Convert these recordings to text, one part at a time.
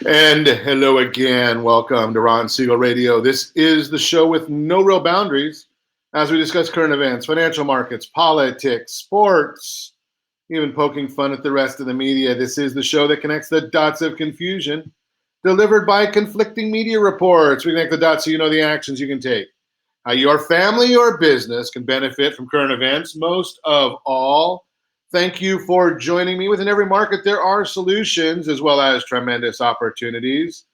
And hello again. Welcome to Ron Siegel Radio. This is the show with no real boundaries as we discuss current events, financial markets, politics, sports, even poking fun at the rest of the media. This is the show that connects the dots of confusion delivered by conflicting media reports. We connect the dots so you know the actions you can take, how your family or business can benefit from current events. Most of all, thank you for joining me. Within every market, there are solutions as well as tremendous opportunities.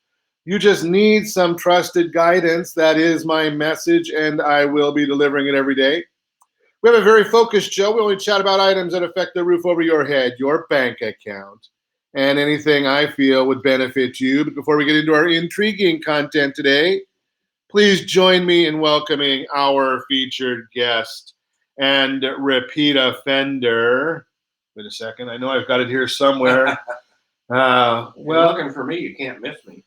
You just need some trusted guidance. That is my message, and I will be delivering it every day. We have a very focused show. We only chat about items that affect the roof over your head, your bank account, and anything I feel would benefit you. But before we get into our intriguing content today, please join me in welcoming our featured guest and repeat offender. Wait a second. I know I've got it here somewhere. Well, you're looking for me. You can't miss me.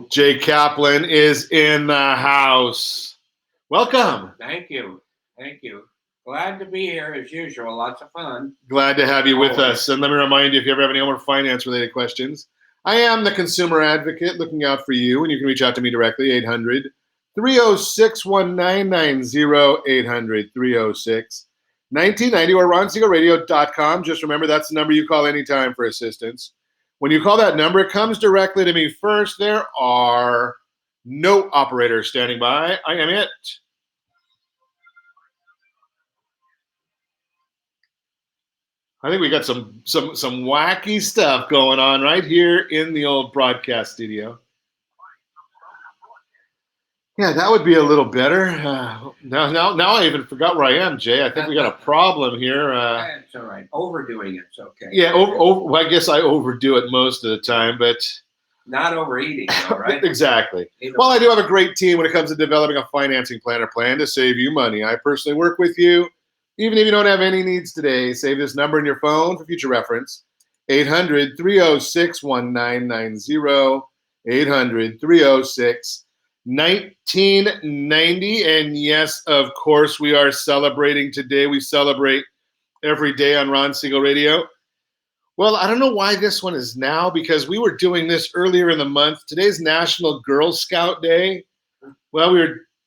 Jay Kaplan is in the house. Welcome. Thank you. Thank you. Glad to be here as usual. Lots of fun. Glad to have you with us. And let me remind you, if you ever have any more finance-related questions, I am the consumer advocate looking out for you, and you can reach out to me directly, 800-306-1990, 800-306-1990, or ronsiegelradio.com. Just remember, that's the number you call anytime for assistance. When you call that number, it comes directly to me first. There are no operators standing by. I am it. I think we got some wacky stuff going on right here in the old broadcast studio. Yeah, that would be a little better. Now I even forgot where I am, Jay. I think we got a problem here. That's all right. Overdoing it's okay. Yeah, well, I guess I overdo it most of the time, but not overeating, though, right? Exactly. Well, I do have a great team when it comes to developing a financing plan or plan to save you money. I personally work with you. Even if you don't have any needs today, save this number in your phone for future reference, 800-306-1990, 800-306-1990. And yes, of course, we are celebrating today. We celebrate every day on Ron Siegel Radio. Well, I don't know why this one is now, because we were doing this earlier in the month. Today's National Girl Scout Day. Well,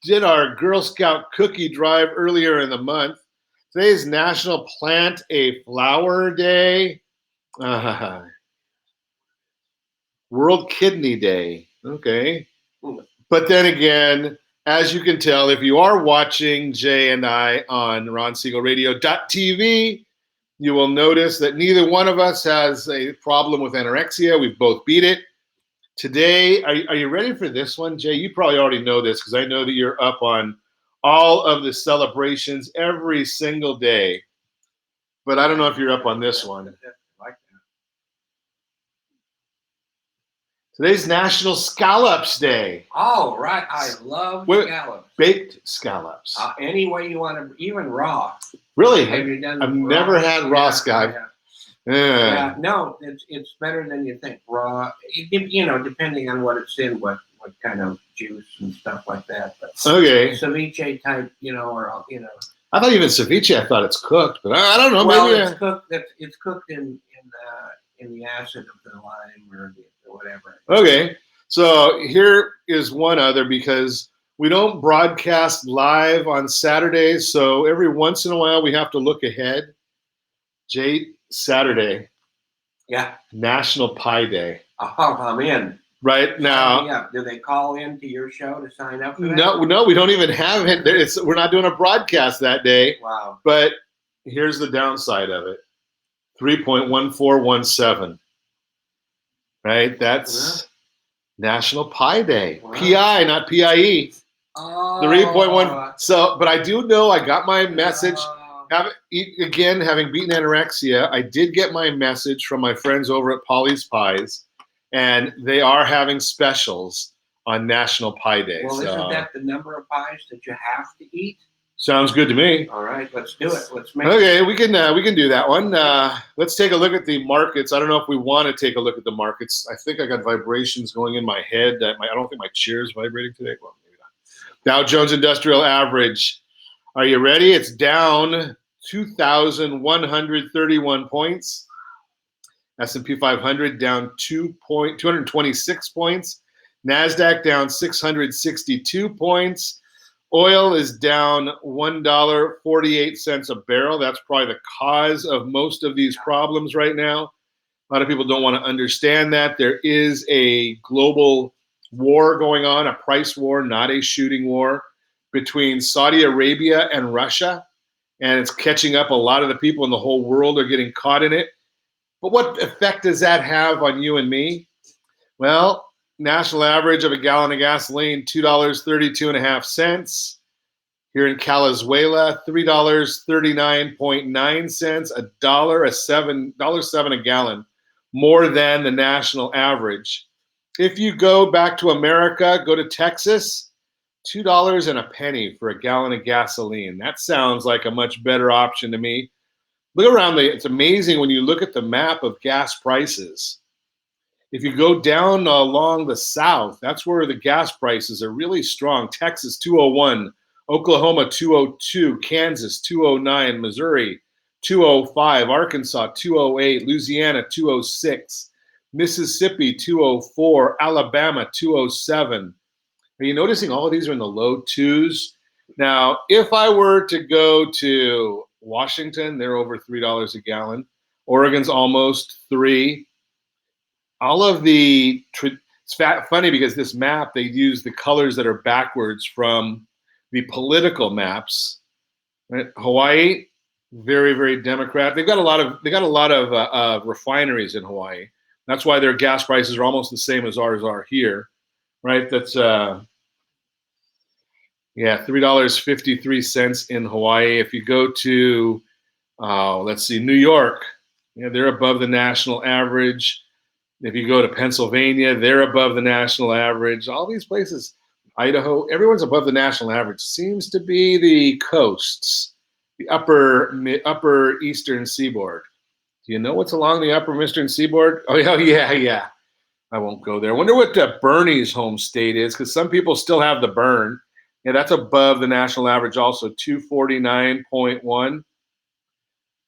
did our Girl Scout cookie drive earlier in the month. Today's National Plant a Flower Day. World Kidney Day. Okay. But then again, as you can tell, if you are watching Jay and I on RonSiegelRadio.tv, you will notice that neither one of us has a problem with anorexia. We've both beat it. Today, are you ready for this one, Jay? You probably already know this because I know that you're up on all of the celebrations every single day. But I don't know if you're up on this one. Today's National Scallops Day. Oh, right. I love scallops. Baked scallops. Any way you want to, even raw. Really? Have you done I've never had raw scallops. Yeah. No, it's better than you think. Raw, depending on what it's in, what kind of juice and stuff like that. But okay. Ceviche type, or. I thought even ceviche, I thought it's cooked, but I don't know. Well, maybe it's cooked in the acid of the lime or whatever. Okay. So here is one other, because we don't broadcast live on Saturdays, so every once in a while we have to look ahead. Saturday. Yeah. National Pie Day. Oh, I'm in. Right now. Yeah. Do they call in to your show to sign up for that? No, we don't even have it. We're not doing a broadcast that day. Wow. But here's the downside of it. 3.1417. Right? That's National Pie Day. Wow. P-I, not P-I-E. Oh. 3.1. So, but I do know I got my message. Again, having beaten anorexia, I did get my message from my friends over at Polly's Pies, and they are having specials on National Pie Day. Well, isn't that the number of pies that you have to eat? Sounds good to me. All right, let's do it. Let's make it. We can do that one. Let's take a look at the markets. I don't know if we want to take a look at the markets. I think I got vibrations going in my head. I don't think my chair is vibrating today. Well, maybe not. Dow Jones Industrial Average. Are you ready? It's down 2,131 points. S&P 500 down 226 points. NASDAQ down 662 points. Oil is down $1.48 a barrel. That's probably the cause of most of these problems right now. A lot of people don't want to understand that. There is a global war going on, a price war, not a shooting war, between Saudi Arabia and Russia. And it's catching up. A lot of the people in the whole world are getting caught in it. But what effect does that have on you and me? Well, national average of a gallon of gasoline, $2.32.5. Here in Calizuela, $3.39.9, $1.07 a gallon, more than the national average. If you go back to America, go to Texas, $2 and a penny for a gallon of gasoline. That sounds like a much better option to me. Look around, it's amazing when you look at the map of gas prices. If you go down along the south, that's where the gas prices are really strong. Texas, 201. Oklahoma, 202. Kansas, 209. Missouri, 205. Arkansas, 208. Louisiana, 206. Mississippi, 204. Alabama, 207. Are you noticing all of these are in the low twos? Now, if I were to go to Washington, they're over $3 a gallon. Oregon's almost $3. All of the, it's funny because this map, they use the colors that are backwards from the political maps. Right? Hawaii, very, very Democrat. They got a lot of refineries in Hawaii. That's why their gas prices are almost the same as ours are here, right? That's $3.53 in Hawaii. If you go to, let's see, New York, they're above the national average. If you go to Pennsylvania, they're above the national average. All these places, Idaho, everyone's above the national average. Seems to be the coasts, the upper eastern seaboard. Do you know what's along the upper eastern seaboard? Oh, yeah. I won't go there. I wonder what Bernie's home state is, because some people still have the burn. Yeah, that's above the national average also, 249.1.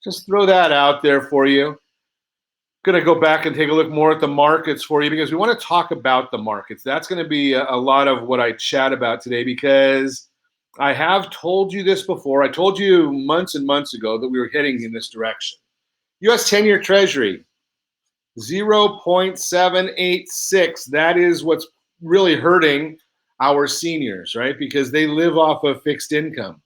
Just throw that out there for you. Going to go back and take a look more at the markets for you, because we want to talk about the markets. That's going to be a lot of what I chat about today, because I have told you this before. I told you months and months ago that we were heading in this direction. U.S. 10-year Treasury, 0.786. That is what's really hurting our seniors, right? Because they live off of fixed income.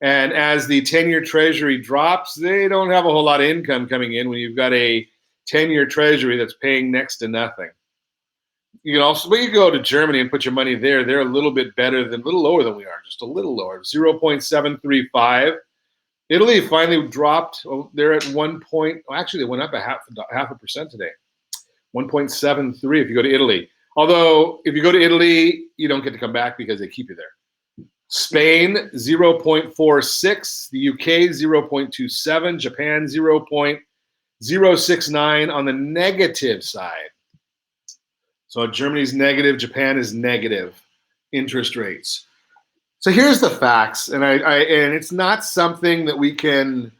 And as the 10-year Treasury drops, they don't have a whole lot of income coming in when you've got a 10-year Treasury that's paying next to nothing. You can also, but you go to Germany and put your money there. They're a little bit better than, a little lower than we are, just a little lower, 0.735. Italy finally dropped. They're at 1 point. Actually, they went up half a percent today, 1.73 if you go to Italy. Although if you go to Italy, you don't get to come back because they keep you there. Spain, 0.46. The UK, 0.27. Japan, 0.069 on the negative side. So Germany's negative, Japan is negative interest rates. So here's the facts, and and it's not something that we can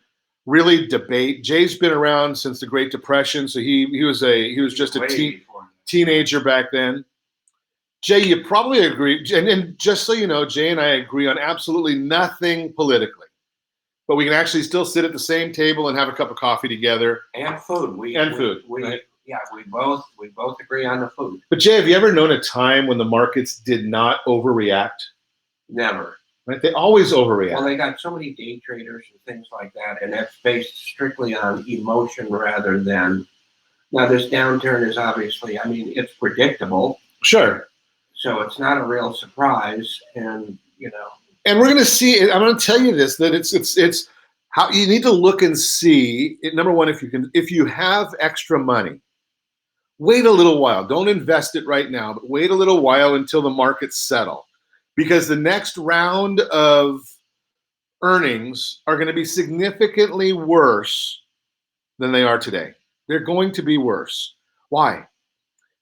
really debate. Jay's been around since the Great Depression, so he was just a teenager back then. Jay, you probably agree, and just so you know, Jay and I agree on absolutely nothing politically. But we can actually still sit at the same table and have a cup of coffee together. And food. Right? Yeah, we both agree on the food. But Jay, have you ever known a time when the markets did not overreact? Never. Right? They always overreact. Well, they got so many day traders and things like that, and that's based strictly on emotion rather than. Now, this downturn is obviously, it's predictable. Sure. So it's not a real surprise, and And we're going to see. I'm going to tell you this: that it's how you need to look and see. Number one, if you have extra money, wait a little while. Don't invest it right now, but wait a little while until the markets settle, because the next round of earnings are going to be significantly worse than they are today. They're going to be worse. Why?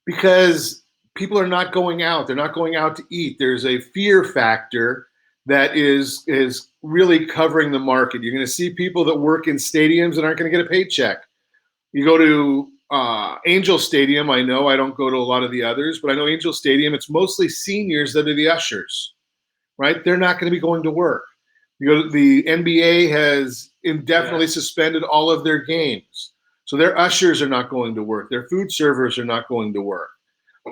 Because people are not going out. They're not going out to eat. There's a fear factor that is really covering the market. You're going to see people that work in stadiums that aren't going to get a paycheck. You go to Angel Stadium, I know I don't go to a lot of the others, but I know Angel Stadium, it's mostly seniors that are the ushers, right? They're not going to be going to work. The NBA has indefinitely suspended all of their games. So their ushers are not going to work. Their food servers are not going to work.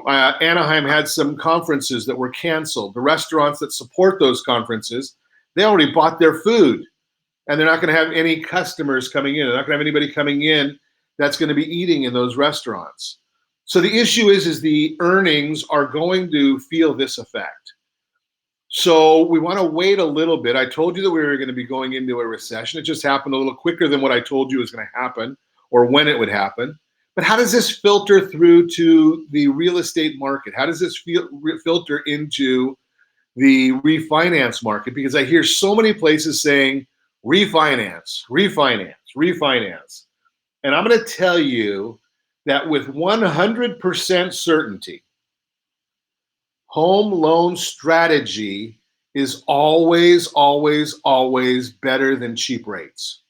Anaheim had some conferences that were canceled. The restaurants that support those conferences, they already bought their food, and they're not going to have any customers coming in. They're not going to have anybody coming in that's going to be eating in those restaurants. So the issue is the earnings are going to feel this effect. So we want to wait a little bit. I told you that we were going to be going into a recession. It just happened a little quicker than what I told you was going to happen or when it would happen. But how does this filter through to the real estate market? How does this filter into the refinance market? Because I hear so many places saying refinance, refinance, refinance. And I'm going to tell you that with 100% certainty, home loan strategy is always, always, always better than cheap rates.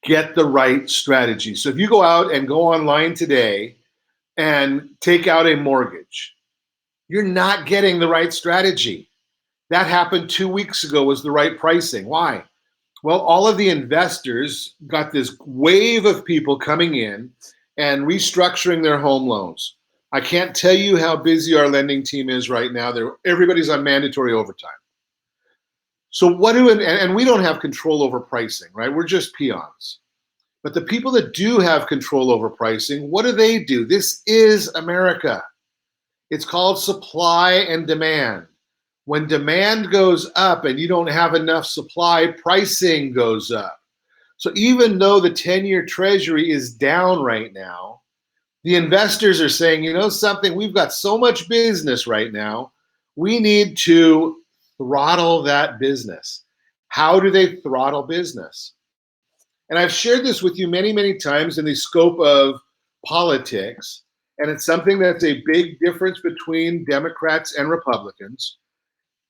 Get the right strategy. So if you go out and go online today and take out a mortgage, you're not getting the right strategy. That happened 2 weeks ago was the right pricing. Why? Well, all of the investors got this wave of people coming in and restructuring their home loans. I can't tell you how busy our lending team is right now. Everybody's on mandatory overtime. So and we don't have control over pricing, right? We're just peons. But the people that do have control over pricing, what do? This is America. It's called supply and demand. When demand goes up and you don't have enough supply, pricing goes up. So even though the 10-year treasury is down right now, the investors are saying, you know something, we've got so much business right now, we need to throttle that business. How do they throttle business? And I've shared this with you many, many times in the scope of politics, and it's something that's a big difference between Democrats and Republicans.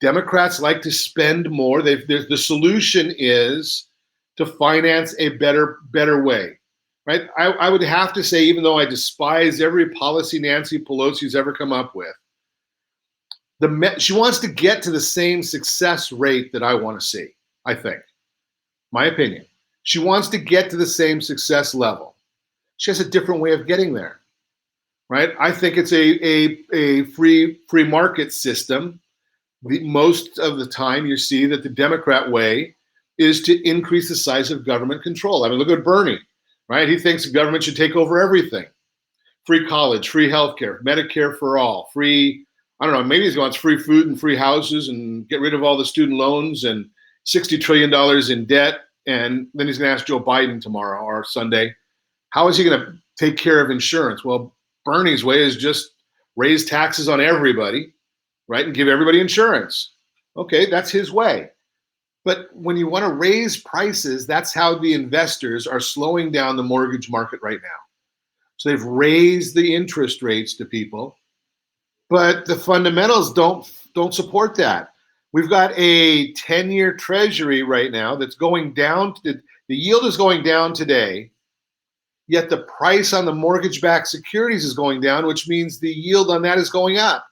Democrats like to spend more. The solution is to finance a better way. Right? I would have to say, even though I despise every policy Nancy Pelosi's ever come up with, she wants to get to the same success rate that I want to see, I think. My opinion. She wants to get to the same success level. She has a different way of getting there. Right? I think it's a free market system. Most of the time you see that the Democrat way is to increase the size of government control. I mean, look at Bernie. Right? He thinks the government should take over everything. Free college, free healthcare, Medicare for all, free, I don't know, maybe he wants free food and free houses and get rid of all the student loans and $60 trillion in debt. And then he's going to ask Joe Biden tomorrow or Sunday, how is he going to take care of insurance? Well, Bernie's way is just raise taxes on everybody, right? And give everybody insurance. Okay, that's his way. But when you want to raise prices, that's how the investors are slowing down the mortgage market right now. So they've raised the interest rates to people, but the fundamentals don't support that. We've got a 10-year treasury right now that's going down. The yield is going down today, yet the price on the mortgage-backed securities is going down, which means the yield on that is going up.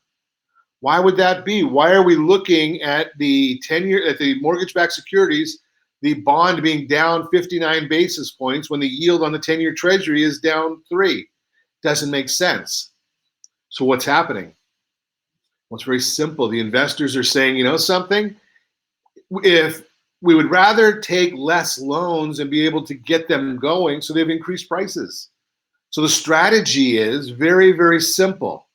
Why would that be? Why are we looking at the 10-year, at the mortgage-backed securities, the bond being down 59 basis points when the yield on the 10-year treasury is down 3? Doesn't make sense. So what's happening? Well, it's very simple. The investors are saying, you know something? If we would rather take less loans and be able to get them going, so they've increased prices. So the strategy is very, very simple.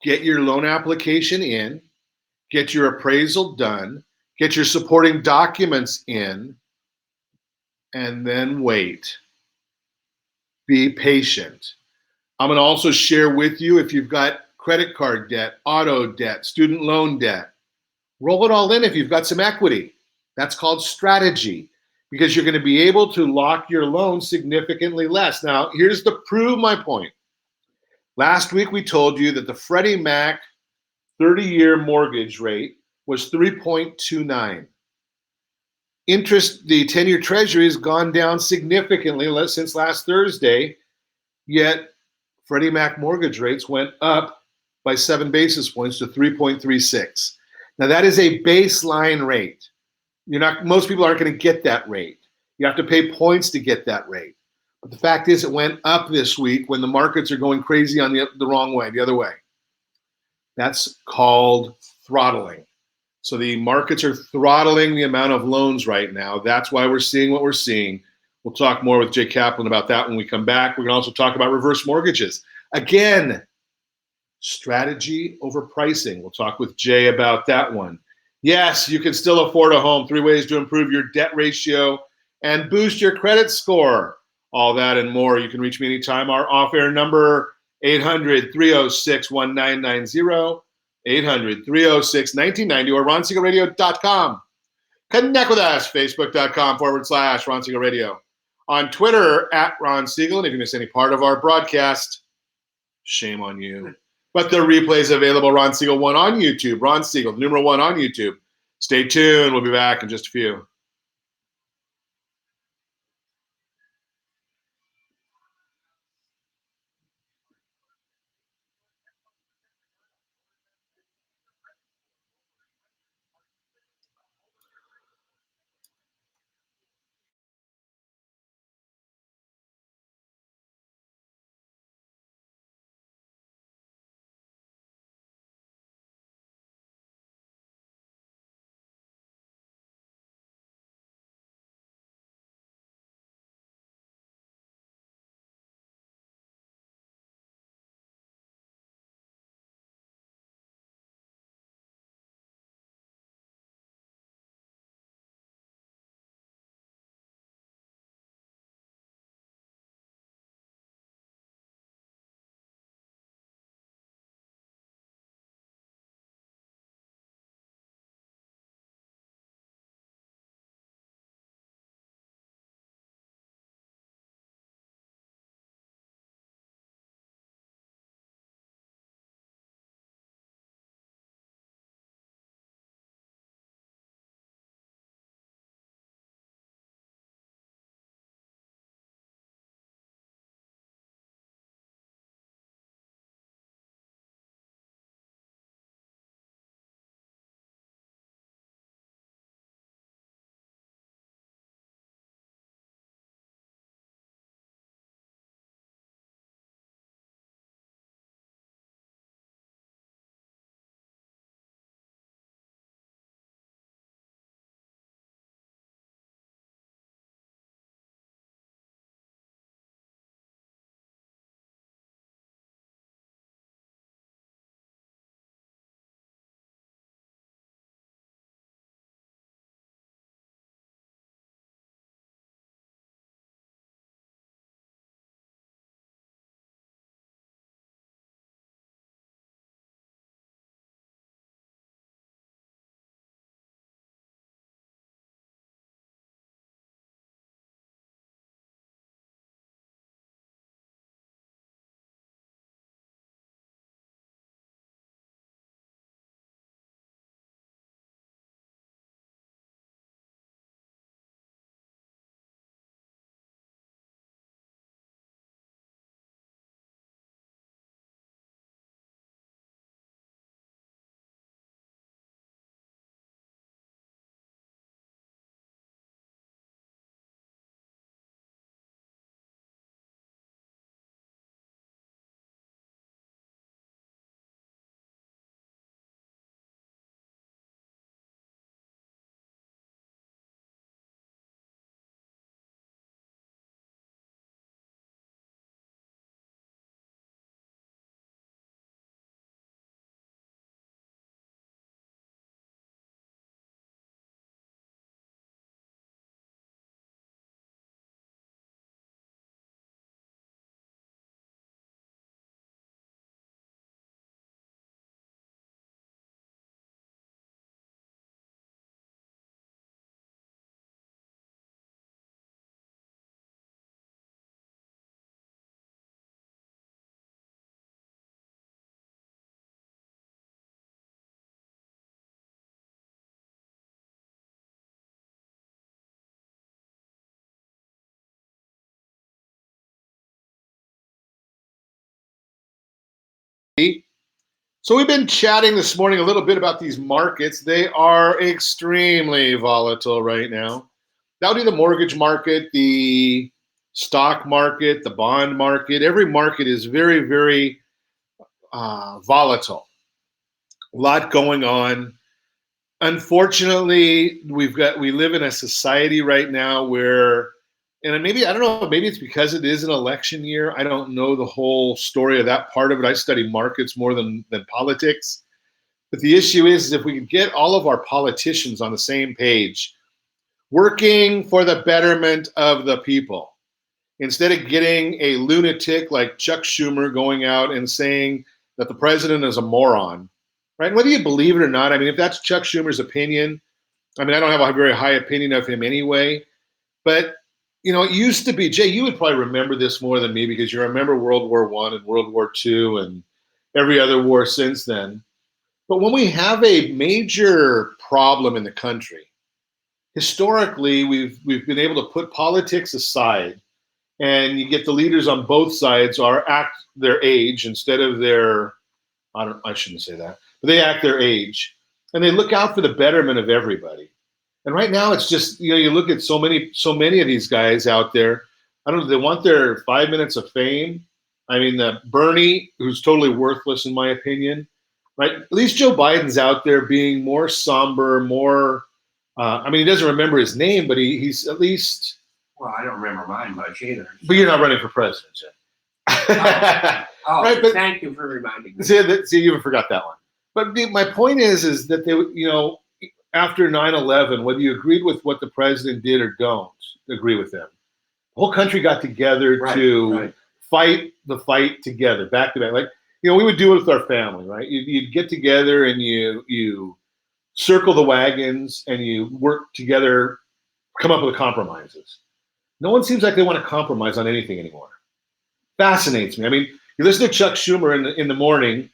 Get your loan application in, get your appraisal done, get your supporting documents in, and then wait. Be patient. I'm going to also share with you if you've got credit card debt, auto debt, student loan debt, roll it all in if you've got some equity. That's called strategy because you're going to be able to lock your loan significantly less. Now, here's to prove my point. Last week, we told you that the Freddie Mac 30-year mortgage rate was 3.29. Interest, the 10-year treasury has gone down significantly since last Thursday. Yet Freddie Mac mortgage rates went up by 7 basis points to 3.36. Now that is a baseline rate. Most people aren't going to get that rate. You have to pay points to get that rate. But the fact is it went up this week when the markets are going crazy on the wrong way, the other way. That's called throttling. So the markets are throttling the amount of loans right now. That's why we're seeing what we're seeing. We'll talk more with Jay Kaplan about that when we come back. We're going to also talk about reverse mortgages. Again, strategy over pricing. We'll talk with Jay about that one. Yes, you can still afford a home. 3 ways to improve your debt ratio and boost your credit score. All that and more. You can reach me anytime. Our off-air number, 800-306-1990, 800-306-1990, or ronsiegelradio.com. Connect with us, facebook.com/Ron Siegel Radio. On Twitter, @Ron Siegel. And if you miss any part of our broadcast, shame on you. But the replay is available, Ron Siegel 1 on YouTube. Ron Siegel, numeral 1 on YouTube. Stay tuned. We'll be back in just a few. So we've been chatting this morning a little bit about these markets. They are extremely volatile right now. That would be the mortgage market, the stock market, the bond market. Every market is very, very volatile. A lot going on. Unfortunately, we live in a society right now where, and maybe, I don't know, maybe it's because it is an election year. I don't know the whole story of that part of it. I study markets more than politics. But the issue is if we could get all of our politicians on the same page, working for the betterment of the people, instead of getting a lunatic like Chuck Schumer going out and saying that the president is a moron, right? Whether you believe it or not, I mean, if that's Chuck Schumer's opinion, I mean, I don't have a very high opinion of him anyway, but you know, it used to be, Jay, you would probably remember this more than me because you remember World War I and World War II and every other war since then. But when we have a major problem in the country, historically, we've been able to put politics aside, and you get the leaders on both sides act their age instead of their, I shouldn't say that, but they act their age, and they look out for the betterment of everybody. And right now, it's just, you know, you look at so many of these guys out there. I don't know. They want their 5 minutes of fame. I mean, Bernie, who's totally worthless in my opinion, right? At least Joe Biden's out there being more somber, more. I mean, he doesn't remember his name, but he's at least. Well, I don't remember mine much either. So. But you're not running for president, Jay. Right, but thank you for reminding me. See, you even forgot that one. But my point is that they, you know, after 9/11, whether you agreed with what the president did or don't agree with them, the whole country got together to fight the fight together, back to back. Like, you know, we would do it with our family, right? You'd get together and you circle the wagons and you work together, come up with compromises. No one seems like they want to compromise on anything anymore. Fascinates me. I mean, you listen to Chuck Schumer in the morning,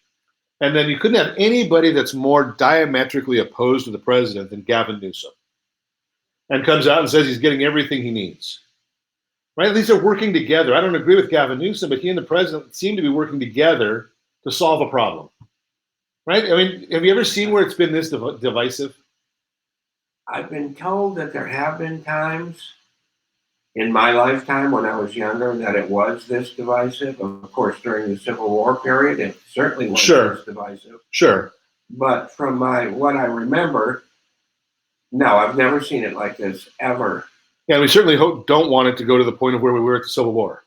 and then you couldn't have anybody that's more diametrically opposed to the president than Gavin Newsom. And comes out and says he's getting everything he needs. Right? At least they're working together. I don't agree with Gavin Newsom, but he and the president seem to be working together to solve a problem. Right? I mean, have you ever seen where it's been this divisive? I've been told that there have been times in my lifetime when I was younger that it was this divisive. Of course, during the Civil War period, it certainly was this divisive. Sure. But from what I remember, no, I've never seen it like this ever. Yeah, we certainly don't want it to go to the point of where we were at the Civil War,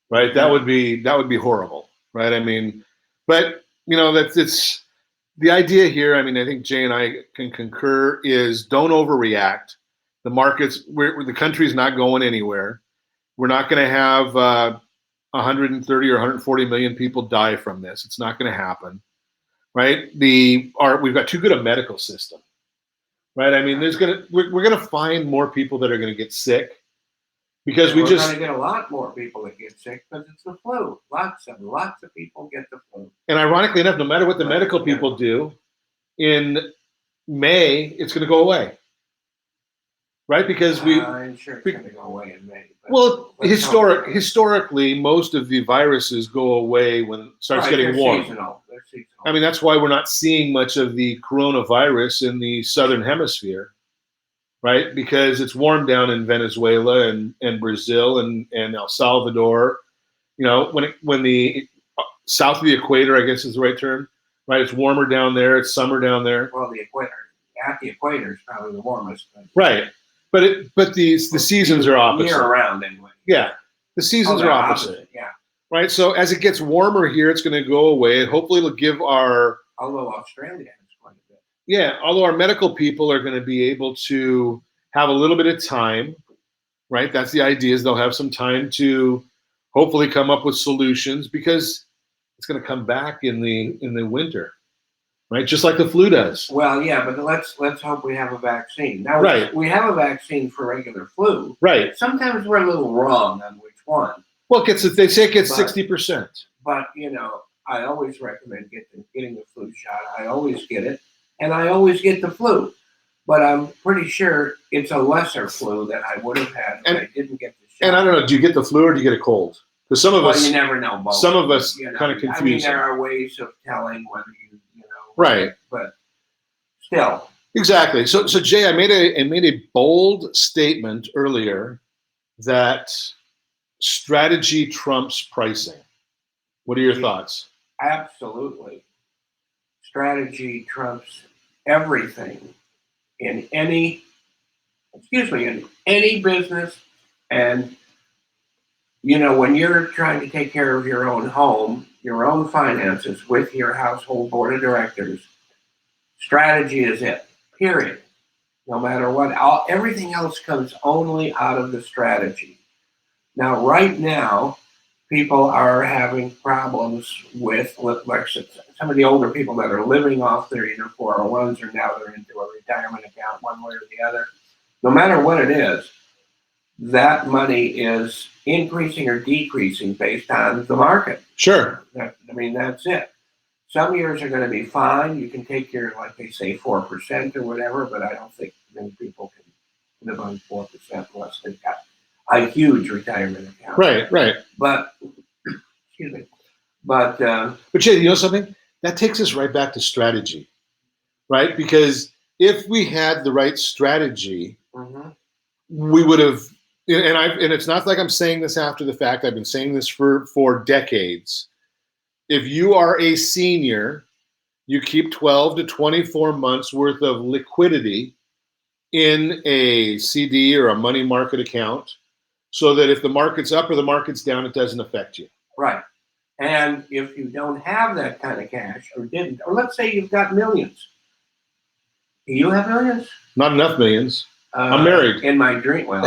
right? That would be horrible, right? I mean, but you know, it's the idea here. I mean, I think Jay and I can concur is don't overreact. The markets, the country's not going anywhere. We're not going to have 130 or 140 million people die from this. It's not going to happen, right? We've got too good a medical system, right? I mean, we're going to find more people that are going to get sick because we're going to get a lot more people that get sick because it's the flu. Lots of people get the flu. And ironically enough, no matter what the medical people do, in May it's going to go away. Right, because I'm sure it's going to go away in May. Well, historically, most of the viruses go away when it starts getting warm. They're seasonal. I mean, that's why we're not seeing much of the coronavirus in the southern hemisphere, right? Because it's warm down in Venezuela and Brazil and El Salvador. You know, when the south of the equator, I guess is the right term, right? It's warmer down there. It's summer down there. Well, at the equator is probably the warmest. Right. But the seasons are opposite. Year round anyway. Yeah, the seasons are opposite. Yeah. Right. So as it gets warmer here, it's going to go away. Hopefully, it'll give although Australia has quite a bit. Yeah, although our medical people are going to be able to have a little bit of time. Right. That's the idea. Is they'll have some time to hopefully come up with solutions because it's going to come back in the winter. Right, just like the flu does. Well, yeah, but let's hope we have a vaccine. Now, we have a vaccine for regular flu. Right. Sometimes we're a little wrong on which one. Well, they say it gets 60%. But you know, I always recommend getting the flu shot. I always get it, and I always get the flu. But I'm pretty sure it's a lesser flu than I would have had if I didn't get the shot. And I don't know, do you get the flu or do you get a cold? So some of us, you never know. Both. Some of us You know, kind of I mean, confuse there them. are ways of telling whether you know. Right. But still. Exactly. So Jay, I made a bold statement earlier that strategy trumps pricing. What are your thoughts? Absolutely. Strategy trumps everything in any business. And you know, when you're trying to take care of your own home, your own finances with your household board of directors, strategy is it. Period. No matter what, everything else comes only out of the strategy. Now, right now, people are having problems with like some of the older people that are living off their either 401s or now they're into a retirement account one way or the other. No matter what it is, that money is increasing or decreasing based on the market. Sure. I mean, that's it. Some years are going to be fine. You can take your, like they say, 4% or whatever, but I don't think many people can live on 4% unless they've got a huge retirement account. Right. But, excuse me. But Jay, you know something? That takes us right back to strategy, right? Because if we had the right strategy, we would have. And it's not like I'm saying this after the fact. I've been saying this for decades. If you are a senior, you keep 12 to 24 months worth of liquidity in a CD or a money market account so that if the market's up or the market's down, it doesn't affect you. Right. And if you don't have that kind of cash or didn't, or let's say you've got millions. Do you have millions? Not enough millions. I'm married. In my dream. Well,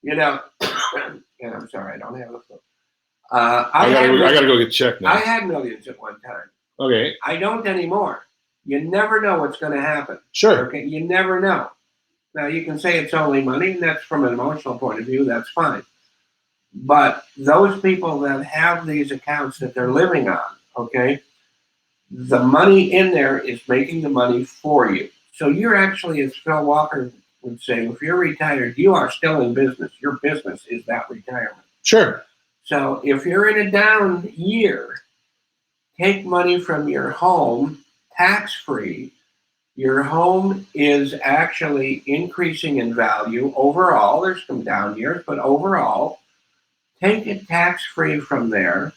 you know, and I'm sorry, I don't have a clue. I gotta go get checked now. I had millions at one time. Okay. I don't anymore. You never know what's going to happen. Sure. Okay. You never know. Now you can say it's only money, and that's from an emotional point of view. That's fine. But those people that have these accounts that they're living on, okay, the money in there is making the money for you. So you're actually, as Phil Walker would say, if you're retired, you are still in business. Your business is that retirement. Sure. So if you're in a down year, take money from your home tax-free. Your home is actually increasing in value overall. There's some down years, but overall, take it tax-free from there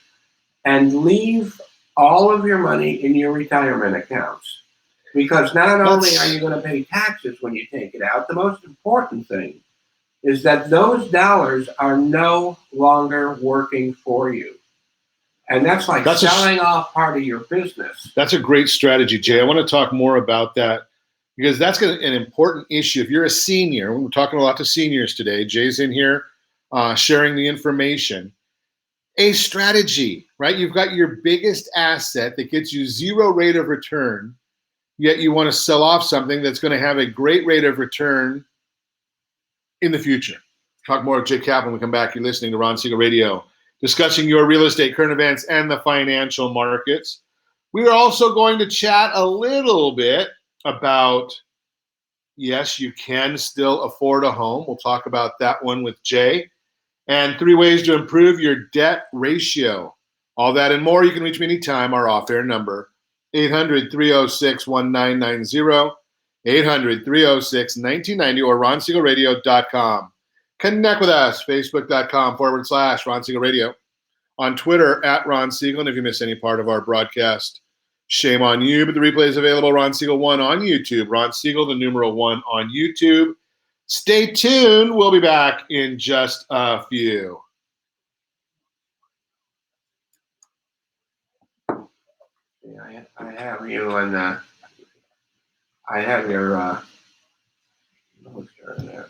and leave all of your money in your retirement accounts. Because not only are you going to pay taxes when you take it out, the most important thing is that those dollars are no longer working for you. And that's selling off part of your business. That's a great strategy, Jay. I want to talk more about that because that's an important issue. If you're a senior, we're talking a lot to seniors today. Jay's in here sharing the information. A strategy, right? You've got your biggest asset that gets you zero rate of return, yet you want to sell off something that's going to have a great rate of return in the future. Talk more with Jay Kaplan when we come back. You're listening to Ron Siegel Radio, discussing your real estate, current events, and the financial markets. We are also going to chat a little bit about, yes, you can still afford a home. We'll talk about that one with Jay. And 3 ways to improve your debt ratio. All that and more. You can reach me anytime. Our off-air number, 800-306-1990, 800-306-1990, or ronsiegelradio.com. Connect with us, facebook.com/Ron Siegel Radio. On Twitter, @Ron Siegel. And if you miss any part of our broadcast, shame on you. But the replay is available, Ron Siegel 1 on YouTube. Ron Siegel, the numeral 1 on YouTube. Stay tuned. We'll be back in just a few. Yeah, I have you, and I have your poster in there.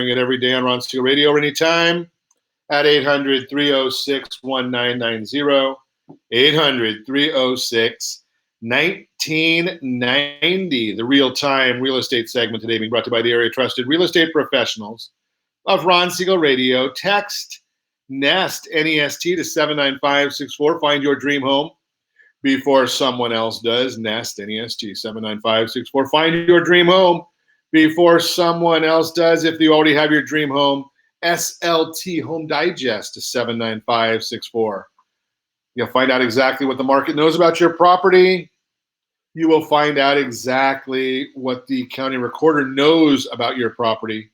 it every day on Ron Siegel Radio or anytime at 800-306-1990, 800-306-1990. The real-time real estate segment today being brought to you by the area trusted real estate professionals of Ron Siegel Radio. Text NEST, N-E-S-T, to 79564. Find your dream home before someone else does. NEST, N-E-S-T, 79564. Find your dream home before someone else does. If you already have your dream home, SLT Home Digest to 79564. You'll find out exactly what the market knows about your property. You will find out exactly what the county recorder knows about your property.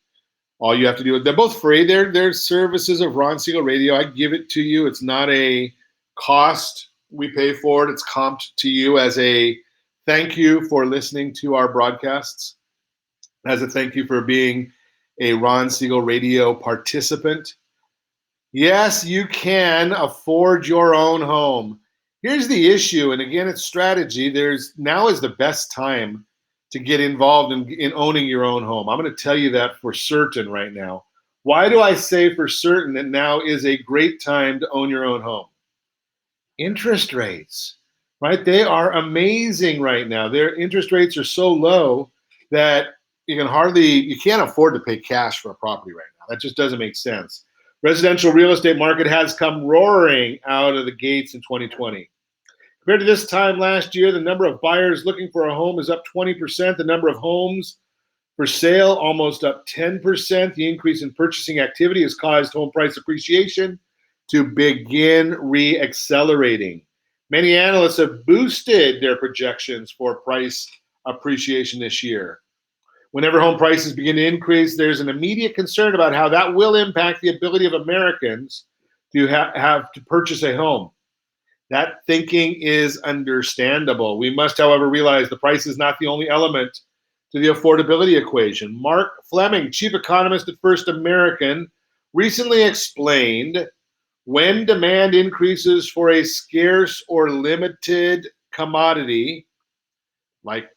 All you have to do, they're both free. They're services of Ron Siegel Radio. I give it to you. It's not a cost. We pay for it. It's comped to you as a thank you for listening to our broadcasts, as a thank you for being a Ron Siegel Radio participant. Yes, you can afford your own home. Here's the issue, and again, it's strategy. Now is the best time to get involved in owning your own home. I'm going to tell you that for certain right now. Why do I say for certain that now is a great time to own your own home? Interest rates, right? They are amazing right now. Their interest rates are so low that you can't afford to pay cash for a property right now. That just doesn't make sense. Residential real estate market has come roaring out of the gates in 2020. Compared to this time last year, the number of buyers looking for a home is up 20%. The number of homes for sale almost up 10%. The increase in purchasing activity has caused home price appreciation to begin re-accelerating. Many analysts have boosted their projections for price appreciation this year. Whenever home prices begin to increase, there's an immediate concern about how that will impact the ability of Americans to have to purchase a home. That thinking is understandable. We must, however, realize the price is not the only element to the affordability equation. Mark Fleming, chief economist at First American, recently explained when demand increases for a scarce or limited commodity, like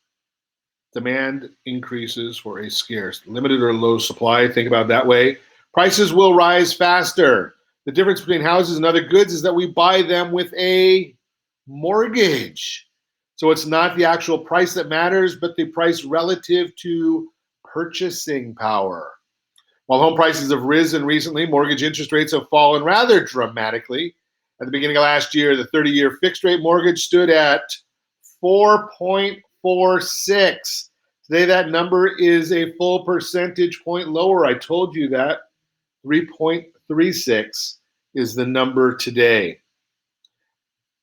demand increases for a scarce, limited or low supply, think about it that way, prices will rise faster. The difference between houses and other goods is that we buy them with a mortgage. So it's not the actual price that matters, but the price relative to purchasing power. While home prices have risen recently, mortgage interest rates have fallen rather dramatically. At the beginning of last year, the 30-year fixed rate mortgage stood at 4.46. Today, that number is a full percentage point lower. I told you that. 3.36 is the number today.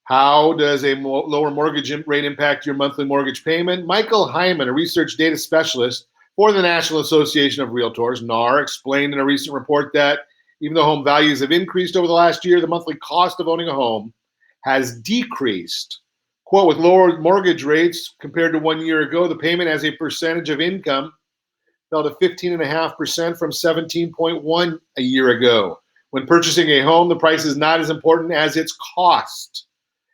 How does a lower mortgage rate impact your monthly mortgage payment? Michael Hyman, a research data specialist for the National Association of Realtors, NAR, explained in a recent report that even though home values have increased over the last year, the monthly cost of owning a home has decreased. Quote, with lower mortgage rates compared to 1 year ago, the payment as a percentage of income fell to 15.5% from 17.1% a year ago. When purchasing a home, the price is not as important as its cost.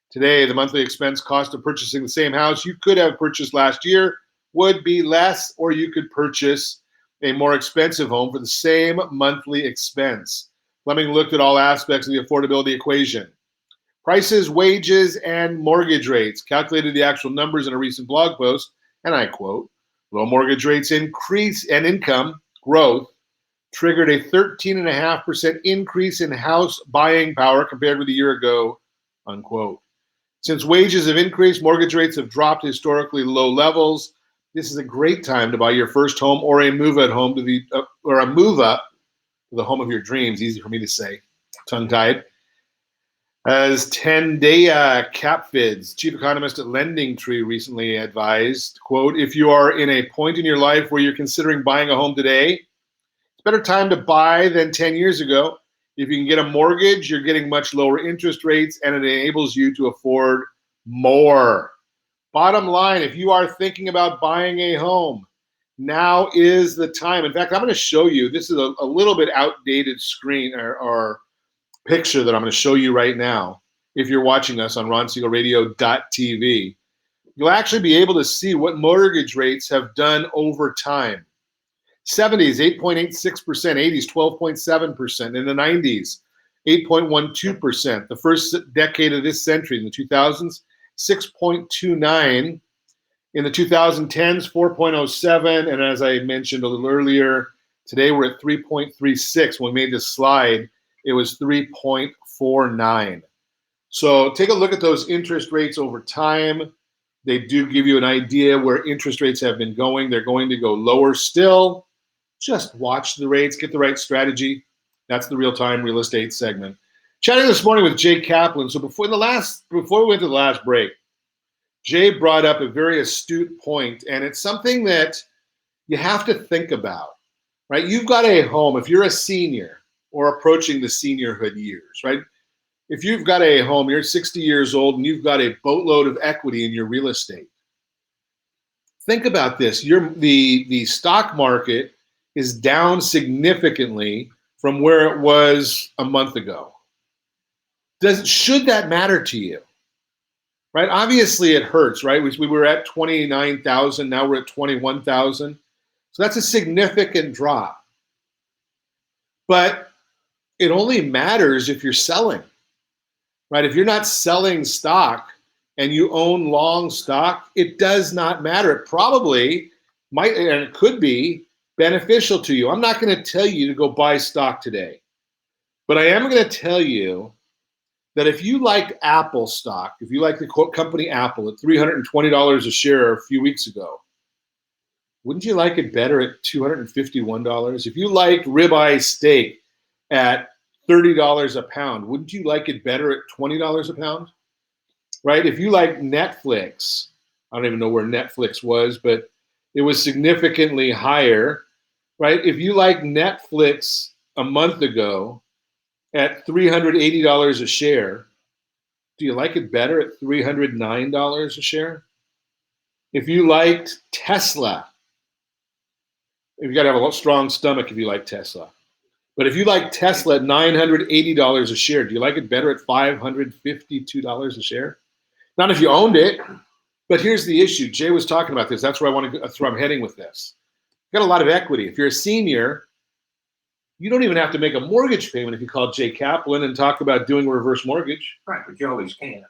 Today, the monthly expense cost of purchasing the same house you could have purchased last year would be less, or you could purchase a more expensive home for the same monthly expense. Fleming looked at all aspects of the affordability equation. Prices, wages, and mortgage rates, calculated the actual numbers in a recent blog post, and I quote, low mortgage rates increase and income growth triggered a 13.5% increase in house buying power compared with a year ago, unquote. Since wages have increased, mortgage rates have dropped to historically low levels. This is a great time to buy your first home or a move-up home to the home of your dreams. Easy for me to say, tongue-tied. As Jay Kaplan, chief economist at LendingTree, recently advised, quote, if you are in a point in your life where you're considering buying a home today, it's a better time to buy than 10 years ago. If you can get a mortgage, you're getting much lower interest rates, and it enables you to afford more. Bottom line, if you are thinking about buying a home, now is the time. In fact, I'm going to show you, this is a little bit outdated screen or picture that I'm going to show you right now. If you're watching us on ronsiegelradio.tv, you'll actually be able to see what mortgage rates have done over time. 70s, 8.86%. 80s, 12.7%. In the 90s, 8.12%. The first decade of this century, in the 2000s, 6.29. In the 2010s, 4.07. And as I mentioned a little earlier, today we're at 3.36. When we made this slide, it was 3.49. So take a look at those interest rates over time. They do give you an idea where interest rates have been going. They're going to go lower still. Just watch the rates, get the right strategy. That's the real-time real estate segment. Chatting this morning with Jay Kaplan. So before we went to the last break, Jay brought up a very astute point, and it's something that you have to think about, right? You've got a home. If you're a senior or approaching the seniorhood years, right? If you've got a home, you're 60 years old, and you've got a boatload of equity in your real estate. Think about this. The stock market is down significantly from where it was a month ago. Should that matter to you? Right? Obviously it hurts, right? We were at 29,000, now we're at 21,000. So that's a significant drop. But it only matters if you're selling, right? If you're not selling stock and you own long stock, it does not matter. It probably might, and it could be beneficial to you. I'm not going to tell you to go buy stock today, but I am going to tell you that if you like Apple stock, if you like the company Apple at $320 a share a few weeks ago, wouldn't you like it better at $251? If you liked ribeye steak at $30 a pound, wouldn't you like it better at $20 a pound? Right? If you like Netflix, I don't even know where Netflix was, but it was significantly higher, right? If you like Netflix a month ago at $380 a share, do you like it better at $309 a share? If you liked Tesla, you've got to have a strong stomach if you like Tesla. But if you like Tesla at $980 a share, do you like it better at $552 a share? Not if you owned it. But here's the issue. Jay was talking about this. That's where I'm heading with this. You've got a lot of equity. If you're a senior, you don't even have to make a mortgage payment if you call Jay Kaplan and talk about doing a reverse mortgage. Right, but you always can.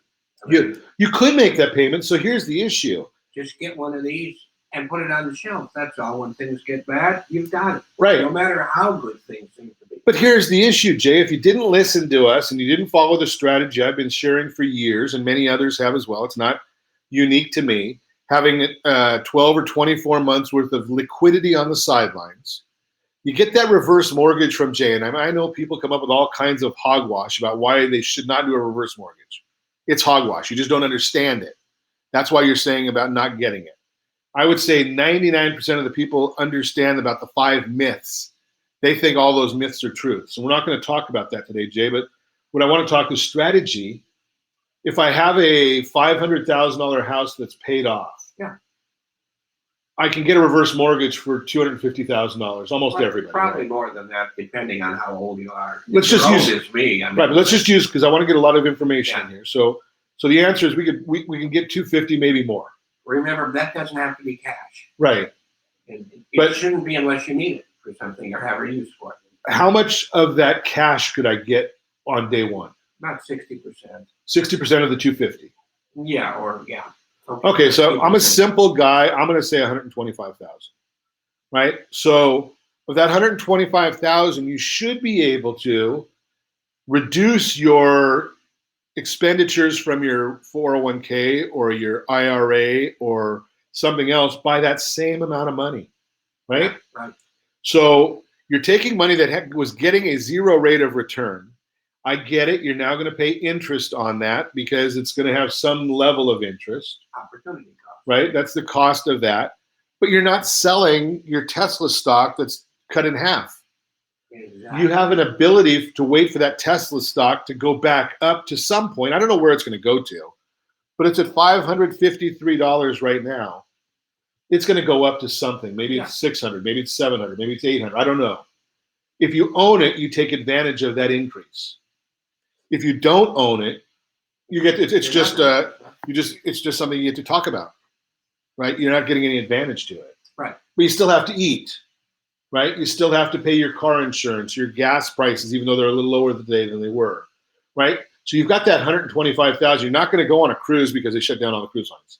You could make that payment. So here's the issue. Just get one of these and put it on the shelf. That's all. When things get bad, you've got it. Right. No matter how good things seem to be. But here's the issue, Jay. If you didn't listen to us and you didn't follow the strategy I've been sharing for years, and many others have as well, it's not unique to me, having 12 or 24 months worth of liquidity on the sidelines. You get that reverse mortgage from Jay, and I know people come up with all kinds of hogwash about why they should not do a reverse mortgage. It's hogwash. You just don't understand it. That's why you're saying about not getting it. I would say 99% of the people understand about the 5 myths. They think all those myths are truths. And we're not going to talk about that today, Jay, but what I want to talk is strategy. If I have a $500,000 house that's paid off, yeah, I can get a reverse mortgage for $250,000. Almost everybody. Probably right? More than that, depending on how old you are. Let's just use me. I mean, right, but let's just use, because I want to get a lot of information yeah. in here. So the answer is we can get 250, maybe more. Remember, that doesn't have to be cash. Right. And it shouldn't be unless you need it for something or have a use for it. How much of that cash could I get on day one? About 60%. 60% of the 250. Yeah, or yeah. Okay, so I'm a simple guy. I'm going to say 125,000. Right? So with that 125,000, you should be able to reduce your expenditures from your 401k or your IRA or something else by that same amount of money, right? Yeah, right. So you're taking money that was getting a 0 rate of return. I get it. You're now going to pay interest on that because it's going to have some level of interest. Opportunity cost. Right? That's the cost of that. But you're not selling your Tesla stock that's cut in half. Exactly. You have an ability to wait for that Tesla stock to go back up to some point. I don't know where it's going to go to, but it's at $553 right now. It's going to go up to something. Maybe it's 600, maybe it's 700, maybe it's 800. I don't know. If you own it, you take advantage of that increase. If you don't own it, you get it's just something you get to talk about, right? You're not getting any advantage to it, right? But you still have to eat, right? You still have to pay your car insurance, your gas prices, even though they're a little lower today than they were, right? So you've got that 125,000. You're not going to go on a cruise because they shut down all the cruise lines,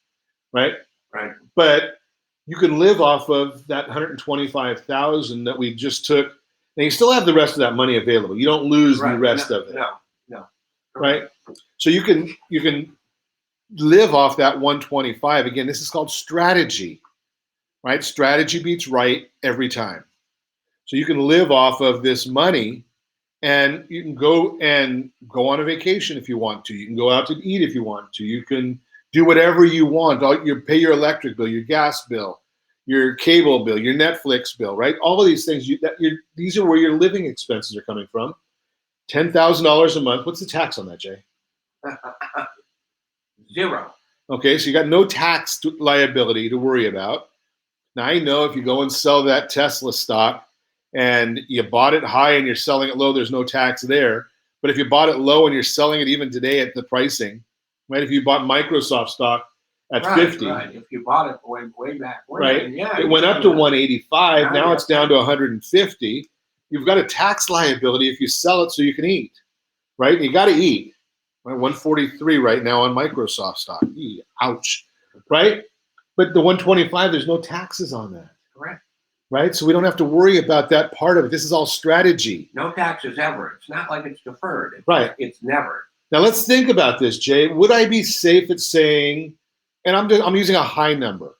right? Right. But you can live off of that 125,000 that we just took. And you still have the rest of that money available. You don't lose the rest of it. No. Right? So you can live off that 125. Again, this is called strategy, right? Strategy beats right every time. So you can live off of this money, and you can go on a vacation if you want to. You can go out to eat if you want to. You can do whatever you want. You pay your electric bill, your gas bill, your cable bill, your Netflix bill, right? All of these things, these are where your living expenses are coming from. $10,000 a month. What's the tax on that, Jay? 0. Okay, so you got no tax liability to worry about. Now, I know if you go and sell that Tesla stock and you bought it high and you're selling it low, there's no tax there. But if you bought it low and you're selling it even today at the pricing, right? If you bought Microsoft stock at 50, right. If you bought it way back when, right? Yeah, it went up to 185. Now it's down to 150. You've got a tax liability if you sell it so you can eat, right? And you got to eat. Right? 143 right now on Microsoft stock. Ouch, right? But the 125, there's no taxes on that. Correct. Right? So we don't have to worry about that part of it. This is all strategy. No taxes ever. It's not like it's deferred. It's never. Now let's think about this, Jay. Would I be safe at saying, and I'm using a high number,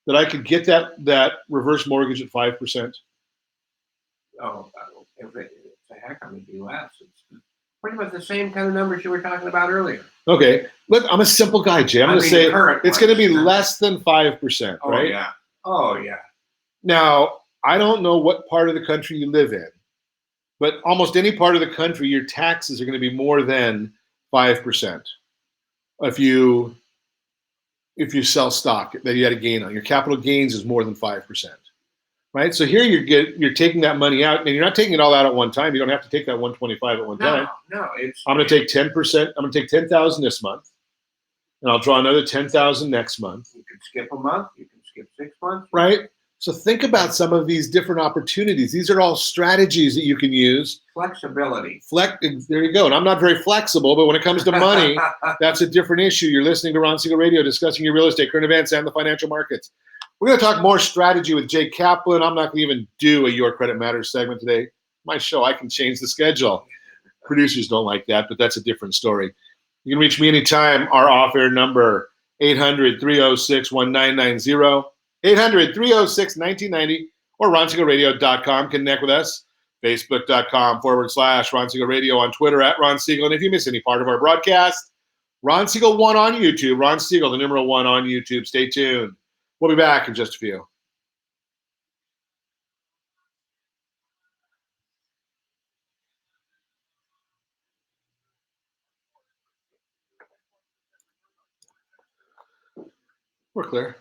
that I could get that reverse mortgage at 5%? Oh, if it's a heck of a U.S., it's pretty much the same kind of numbers you were talking about earlier. Okay, I'm a simple guy, Jay. I'm going to say it's going to be less than 5%, right? Oh, yeah. Now, I don't know what part of the country you live in, but almost any part of the country, your taxes are going to be more than 5%. If you sell stock that you had a gain on, your capital gains is more than 5%. Right? So here you're taking that money out, and you're not taking it all out at one time. You don't have to take that 125 at one time. No, I'm going to take 10%. I'm going to take 10,000 this month, and I'll draw another 10,000 next month. You can skip a month. You can skip 6 months. Right? So think about some of these different opportunities. These are all strategies that you can use. Flexibility. There you go. And I'm not very flexible, but when it comes to money, that's a different issue. You're listening to Ron Siegel Radio, discussing your real estate, current events, and the financial markets. We're going to talk more strategy with Jay Kaplan. I'm not going to even do a Your Credit Matters segment today. My show, I can change the schedule. Producers don't like that, but that's a different story. You can reach me anytime. Our off-air number, 800-306-1990, 800-306-1990, or ronsiegelradio.com. Connect with us, facebook.com/Ron Siegel Radio, on Twitter @Ron Siegel. And if you miss any part of our broadcast, Ron Siegel 1 on YouTube. Ron Siegel, the numeral 1 on YouTube. Stay tuned. We'll be back in just a few. We're clear.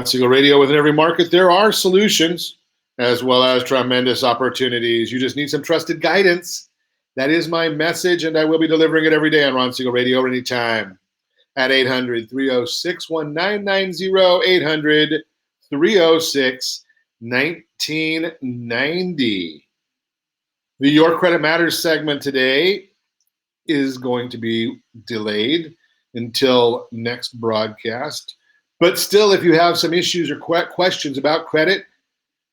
Siegel Radio. Within every market, there are solutions as well as tremendous opportunities. You just need some trusted guidance. That is my message, and I will be delivering it every day on Ron Siegel Radio anytime at 800-306-1990, 800-306-1990. The Your Credit Matters segment today is going to be delayed until next broadcast. But still, if you have some issues or questions about credit,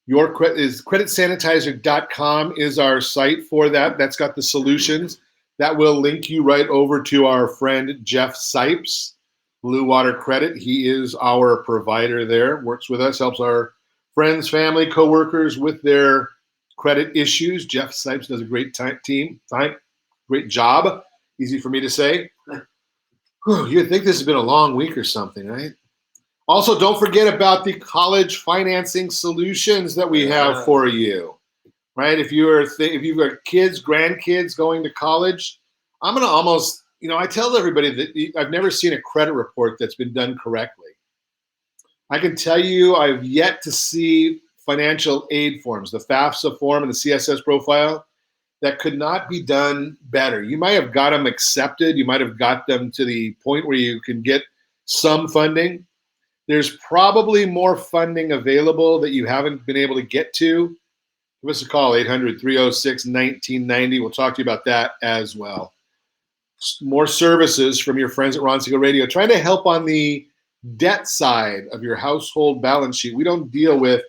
creditsanitizer.com is our site for that. That's got the solutions. That will link you right over to our friend Jeff Sipes, Blue Water Credit. He is our provider there, works with us, helps our friends, family, coworkers with their credit issues. Jeff Sipes does a great great job. Easy for me to say. You'd think this has been a long week or something, right? Also, don't forget about the college financing solutions that we have for you, right? If you've got kids, grandkids going to college, I'm going to almost, I tell everybody that I've never seen a credit report that's been done correctly. I can tell you I've yet to see financial aid forms, the FAFSA form and the CSS profile, that could not be done better. You might have got them accepted. You might have got them to the point where you can get some funding. There's probably more funding available that you haven't been able to get to. Give us a call, 800-306-1990. We'll talk to you about that as well. More services from your friends at Ron Siegel Radio, trying to help on the debt side of your household balance sheet. We don't deal with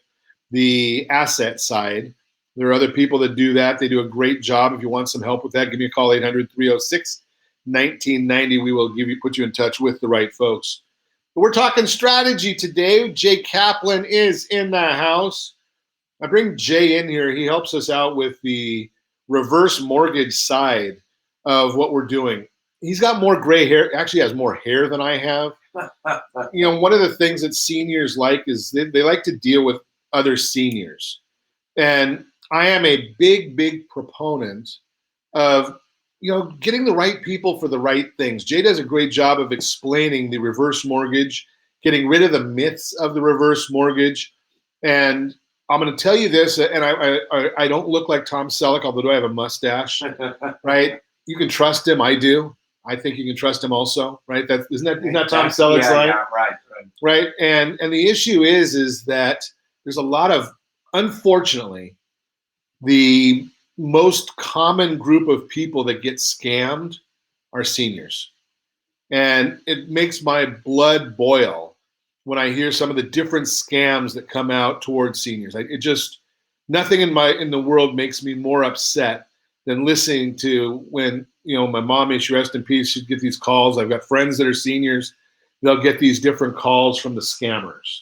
the asset side. There are other people that do that. They do a great job. If you want some help with that, give me a call, 800-306-1990. We will put you in touch with the right folks. But we're talking strategy today. Jay Kaplan is in the house. I bring Jay in here. He helps us out with the reverse mortgage side of what we're doing. He's got more gray hair. Actually has more hair than I have. One of the things that seniors like is they like to deal with other seniors. And I am a big proponent of, getting the right people for the right things. Jay does a great job of explaining the reverse mortgage, getting rid of the myths of the reverse mortgage. And I'm going to tell you this, and I don't look like Tom Selleck, although I have a mustache, right? You can trust him. I do. I think you can trust him also, right? Isn't that Tom Selleck's line? Yeah, right. And the issue is that there's a lot of, unfortunately, the most common group of people that get scammed are seniors. And it makes my blood boil when I hear some of the different scams that come out towards seniors. Nothing in the world makes me more upset than listening to when, my mom, may she rest in peace, she'd get these calls. I've got friends that are seniors. They'll get these different calls from the scammers,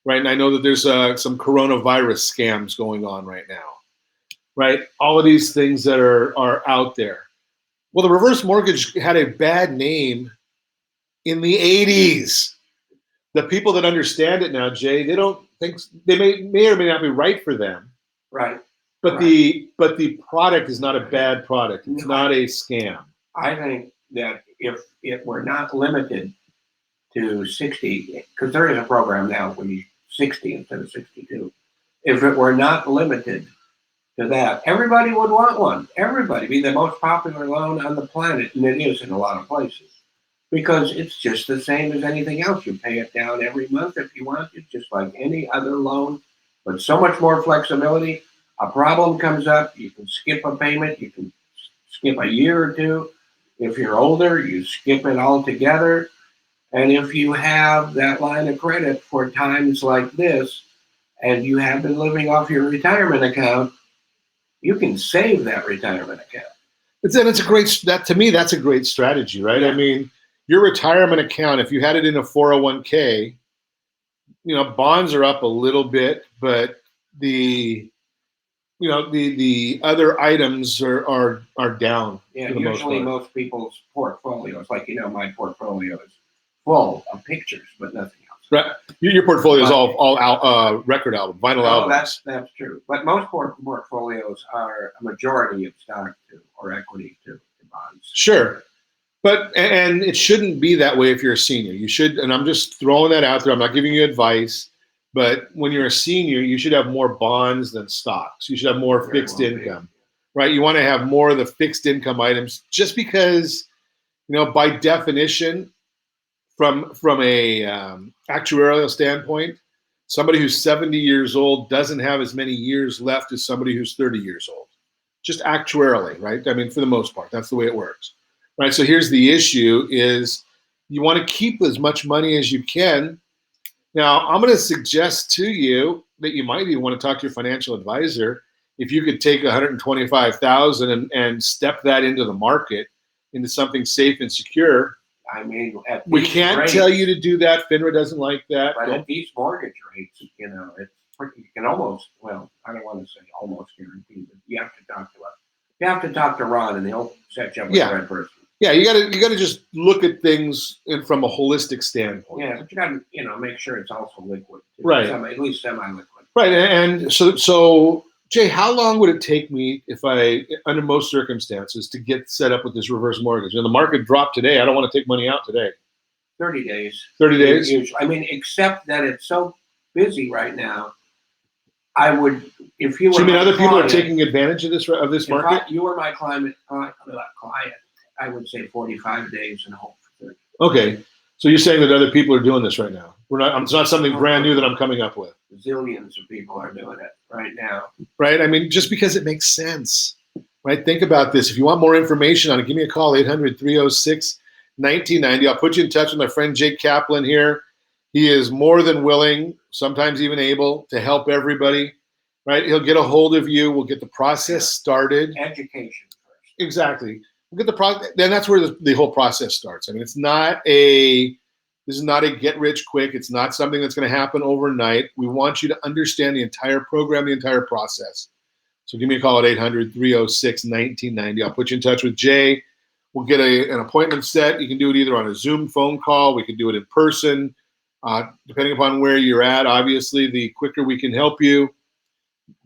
right? And I know that there's some coronavirus scams going on right now. Right, all of these things that are out there. Well, the reverse mortgage had a bad name in the 80s. The people that understand it now, Jay, they don't think they may or may not be right for them. Right. But the product is not a bad product. It's not a scam. I think that if it were not limited to 60, because there is a program now where you're 60 instead of 62. If it were not limited to that, everybody would want one. Everybody be the most popular loan on the planet, and it is in a lot of places, because it's just the same as anything else. You pay it down every month if you want it, just like any other loan, but so much more flexibility. A problem comes up, you can skip a payment, you can skip a year or two. If you're older, you skip it altogether. And if you have that line of credit for times like this, and you have been living off your retirement account, you can save that retirement account. To me, that's a great strategy, right? Yeah. I mean, your retirement account, if you had it in a 401k, bonds are up a little bit, but the other items are down. Yeah, usually most people's portfolios, like my portfolio is full of pictures, but nothing else. Right. Your portfolio is all record album, vinyl albums. That's true. But most portfolios are a majority of stock or equity to bonds. Sure. And it shouldn't be that way if you're a senior. You should, and I'm just throwing that out there. I'm not giving you advice, but when you're a senior, you should have more bonds than stocks. You should have more fixed income, right? You want to have more of the fixed income items, just because, by definition, from a actuarial standpoint, somebody who's 70 years old doesn't have as many years left as somebody who's 30 years old. Just actuarially, right? I mean, for the most part, that's the way it works. Right, so here's the issue: is you want to keep as much money as you can. Now, I'm going to suggest to you that you might even want to talk to your financial advisor. If you could take $125,000 and step that into the market, into something safe and secure. I mean, we can't tell you to do that. FINRA doesn't like that. But at these mortgage rates, it's you can almost, well, I don't want to say almost guarantee, but you have to talk to Ron, and he'll set you up with the right person. Yeah, you gotta just look at things from a holistic standpoint. Yeah, but you gotta make sure it's also liquid, too. Right? At least semi-liquid. Right, and so Jay, how long would it take me, if I, under most circumstances, to get set up with this reverse mortgage? The market dropped today. I don't want to take money out today. 30 days. 30 days. Usually. I mean, except that it's so busy right now. I would, if you were. So you mean other people are taking advantage of this market? You were my client. I would say 45 days and hope for 30. Okay, so you're saying that other people are doing this right now? It's not something brand new that I'm coming up with. Zillions of people are doing it right now. Right. I mean, just because it makes sense. Right. Think about this. If you want more information on it, give me a call, 800-306-1990. I'll put you in touch with my friend Jay Kaplan here. He is more than willing, sometimes even able, to help everybody. Right. He'll get a hold of you. We'll get the process started. Education first. Exactly. We'll get the process. Then that's where the whole process starts. I mean, this is not a get rich quick. It's not something that's going to happen overnight. We want you to understand the entire program, the entire process. So give me a call at 800-306-1990. I'll put you in touch with Jay. We'll get an appointment set. You can do it either on a Zoom phone call. We can do it in person. Depending upon where you're at, obviously, the quicker we can help you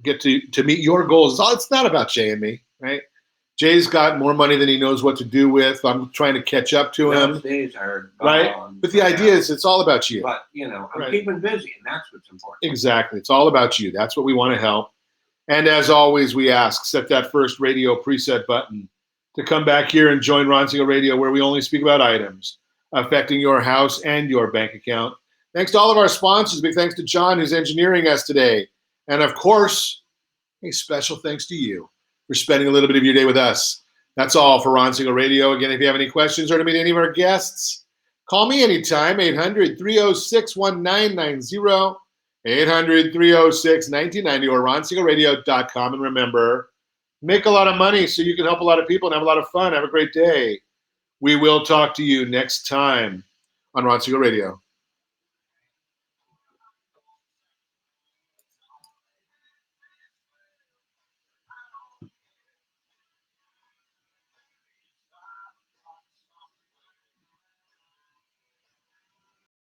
get to meet your goals. It's not about Jay and me, right? Jay's got more money than he knows what to do with. I'm trying to catch up to him. Those days are right. But the idea is it's all about you. But, I'm keeping busy, and that's what's important. Exactly. It's all about you. That's what we want to help. And as always, we ask, set that first radio preset button to come back here and join Ron Siegel Radio, where we only speak about items affecting your house and your bank account. Thanks to all of our sponsors. Big thanks to John, who's engineering us today. And, of course, a special thanks to you for spending a little bit of your day with us. That's all for Ron Siegel Radio. Again, if you have any questions or to meet any of our guests, call me anytime, 800-306-1990, 800-306-1990, or ronsiegelradio.com. And remember, make a lot of money so you can help a lot of people and have a lot of fun. Have a great day. We will talk to you next time on Ron Siegel Radio.